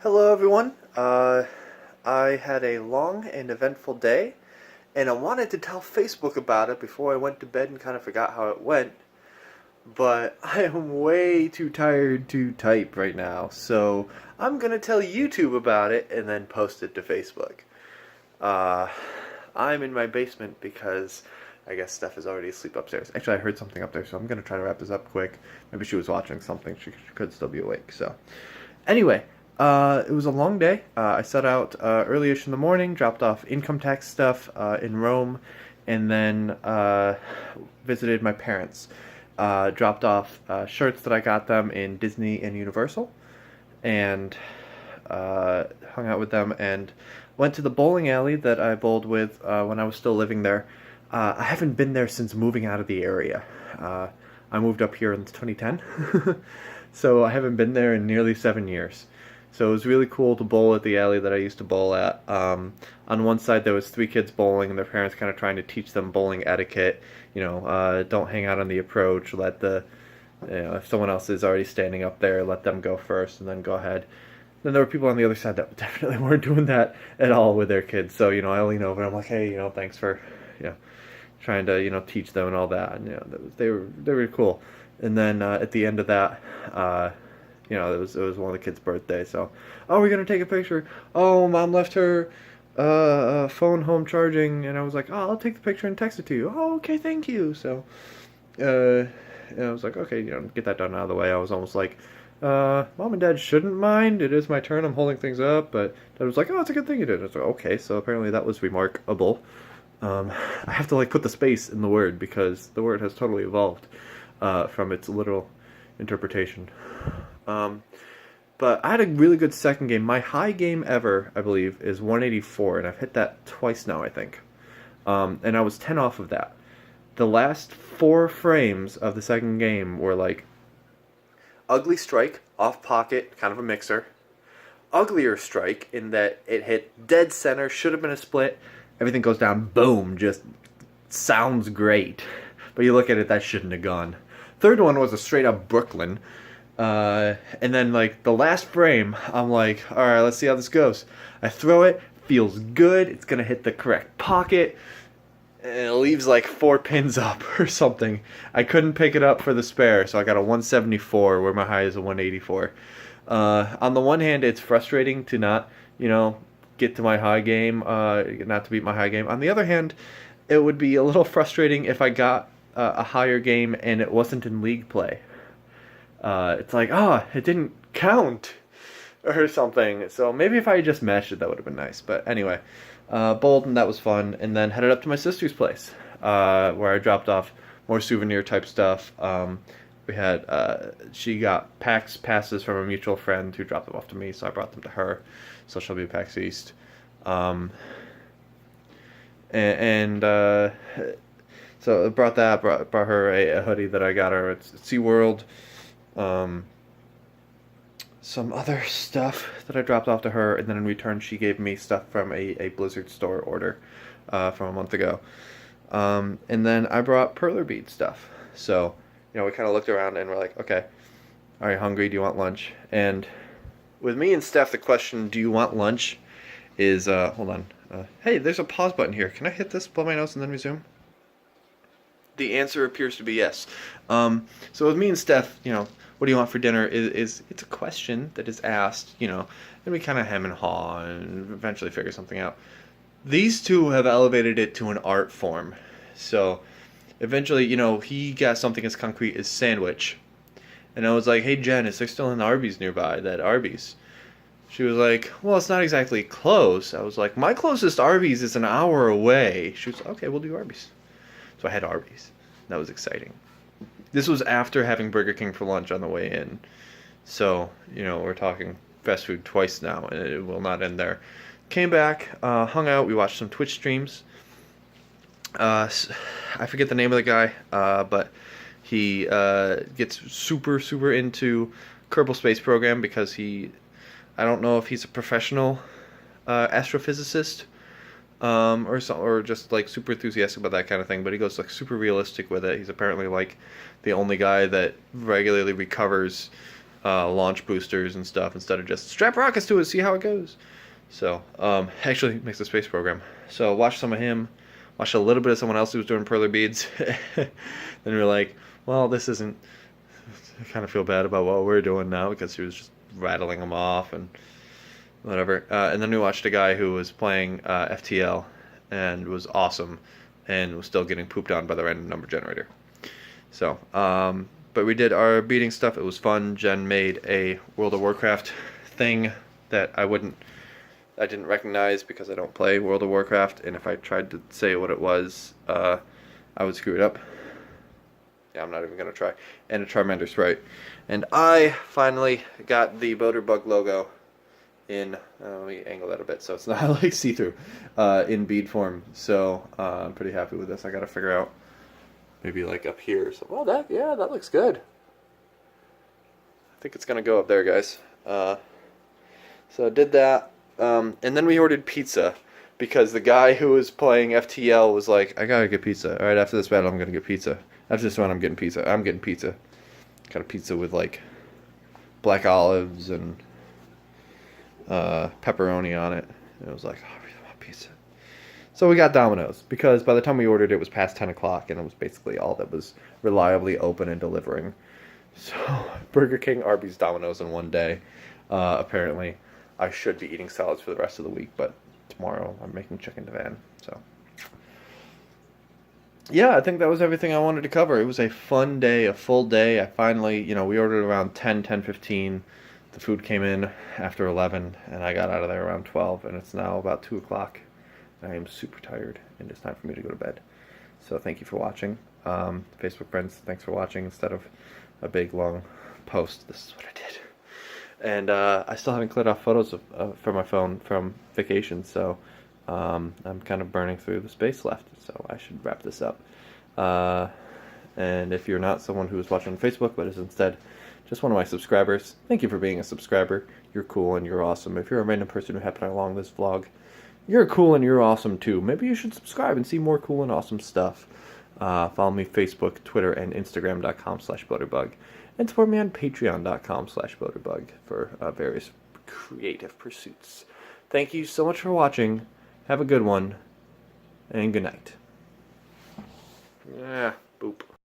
Hello, everyone. I had a long and eventful day, and I wanted to tell Facebook about it before I went to bed and kind of forgot how it went. But I am way too tired to type right now, so I'm gonna tell YouTube about it and then post it to Facebook. Uh, I'm in my basement because I guess Steph is already asleep upstairs. Actually, I heard something up there, so I'm gonna try to wrap this up quick. Maybe she was watching something. She could still be awake. So, anyway, it was a long day. I set out early-ish in the morning, dropped off income tax stuff in Rome, and then visited my parents. Dropped off shirts that I got them in Disney and Universal, and hung out with them, and went to the bowling alley that I bowled with when I was still living there. I haven't been there since moving out of the area. I moved up here in 2010, so I haven't been there in nearly 7 years. So it was really cool to bowl at the alley that I used to bowl at. On one side there was three kids bowling, and their parents kind of trying to teach them bowling etiquette. Don't hang out on the approach. Let if someone else is already standing up there, let them go first, and then go ahead. Then there were people on the other side that definitely weren't doing that at all with their kids. So I lean over and I'm like, hey, thanks for, trying to teach them and all that. And they were cool. And then at the end of that, it was one of the kids' birthday. So, oh, we're gonna take a picture. Oh, mom left her phone home charging, and I was like, oh, I'll take the picture and text it to you. Oh, okay, thank you. So, I was like, okay, get that done out of the way. I was almost like, mom and dad shouldn't mind. It is my turn. I'm holding things up. But dad was like, oh, it's a good thing you did. I was like, okay. So apparently that was remarkable. I have to put the space in the word because the word has totally evolved from its literal interpretation. But I had a really good second game. My high game ever, I believe, is 184, and I've hit that twice now, I think. And I was 10 off of that. The last 4 frames of the second game were ugly strike, off pocket, kind of a mixer. Uglier strike in that it hit dead center, should have been a split. Everything goes down, boom, just sounds great. But you look at it, that shouldn't have gone. Third one was a straight up Brooklyn. And then the last frame, I'm like, alright, let's see how this goes. I throw it, feels good, it's gonna hit the correct pocket, and it leaves 4 pins up or something. I couldn't pick it up for the spare, so I got a 174 where my high is a 184. On the one hand, it's frustrating to not, get to my high game, not to beat my high game. On the other hand, it would be a little frustrating if I got a higher game and it wasn't in league play. It's like, it didn't count or something. So maybe if I just matched it, that would have been nice. But anyway, bowled, and that was fun. And then headed up to my sister's place, where I dropped off more souvenir type stuff. She got PAX passes from a mutual friend who dropped them off to me, so I brought them to her. So she'll be at PAX East. So I brought her a hoodie that I got her at SeaWorld. Some other stuff that I dropped off to her, and then in return she gave me stuff from a Blizzard store order from a month ago. And then I brought Perler Bead stuff. So, we kind of looked around and we're like, okay, are you hungry? Do you want lunch? And with me and Steph, the question, do you want lunch, is, hold on. Hey, there's a pause button here. Can I hit this, blow my nose, and then resume? The answer appears to be yes. So with me and Steph, what do you want for dinner is it's a question that is asked, and we kind of hem and haw and eventually figure something out. These two have elevated it to an art form. So eventually, he got something as concrete as sandwich. And I was like, hey, Jen, is there still an Arby's nearby, that Arby's? She was like, well, it's not exactly close. I was like, my closest Arby's is an hour away. She was like, okay, we'll do Arby's. So I had Arby's. That was exciting. This was after having Burger King for lunch on the way in. So, we're talking fast food twice now, and it will not end there. Came back, hung out, we watched some Twitch streams. I forget the name of the guy, but he gets super, super into Kerbal Space Program because I don't know if he's a professional astrophysicist, or just super enthusiastic about that kind of thing, but he goes super realistic with it. He's apparently the only guy that regularly recovers launch boosters and stuff instead of just strap rockets to it, see how it goes. So actually makes a space program. So watch some of him, watch a little bit of someone else who was doing perler beads. Then we were like, well, this isn't. I kind of feel bad about what we're doing now because he was just rattling them off and whatever. And then we watched a guy who was playing FTL and was awesome and was still getting pooped on by the random number generator. So, but we did our beating stuff. It was fun. Jen made a World of Warcraft thing that I didn't recognize because I don't play World of Warcraft, and if I tried to say what it was, I would screw it up. Yeah, I'm not even going to try. And a Charmander Sprite. And I finally got the Boaterbug logo in, let me angle that a bit so it's not like see-through, in bead form. So I'm pretty happy with this. I got to figure out maybe like up here. So, well, that looks good. I think it's going to go up there, guys. So I did that. And then we ordered pizza because the guy who was playing FTL was like, I gotta get pizza. Alright, after this battle I'm gonna get pizza. After this one I'm getting pizza. I'm getting pizza. Got a pizza with like black olives and pepperoni on it. And it was like, oh, I really want pizza. So we got Domino's because by the time we ordered it was past 10 o'clock and it was basically all that was reliably open and delivering. So Burger King, Arby's, Domino's in one day. Apparently I should be eating salads for the rest of the week, but tomorrow I'm making chicken divan. So yeah, I think that was everything I wanted to cover. It was a fun day, a full day. I finally, we ordered around 10:15. The food came in after 11, and I got out of there around 12, and it's now about 2 o'clock. I am super tired, and it's time for me to go to bed. So thank you for watching. Facebook friends, thanks for watching. Instead of a big, long post, this is what I did. And I still haven't cleared off photos from my phone from vacation, so I'm kind of burning through the space left, so I should wrap this up. And if you're not someone who is watching on Facebook, but is instead just one of my subscribers, thank you for being a subscriber. You're cool and you're awesome. If you're a random person who happened along this vlog, you're cool and you're awesome too. Maybe you should subscribe and see more cool and awesome stuff. Follow me Facebook, Twitter, and Instagram.com/Boaterbug. And support me on Patreon.com/Boaterbug for various creative pursuits. Thank you so much for watching. Have a good one. And good night. Yeah, boop.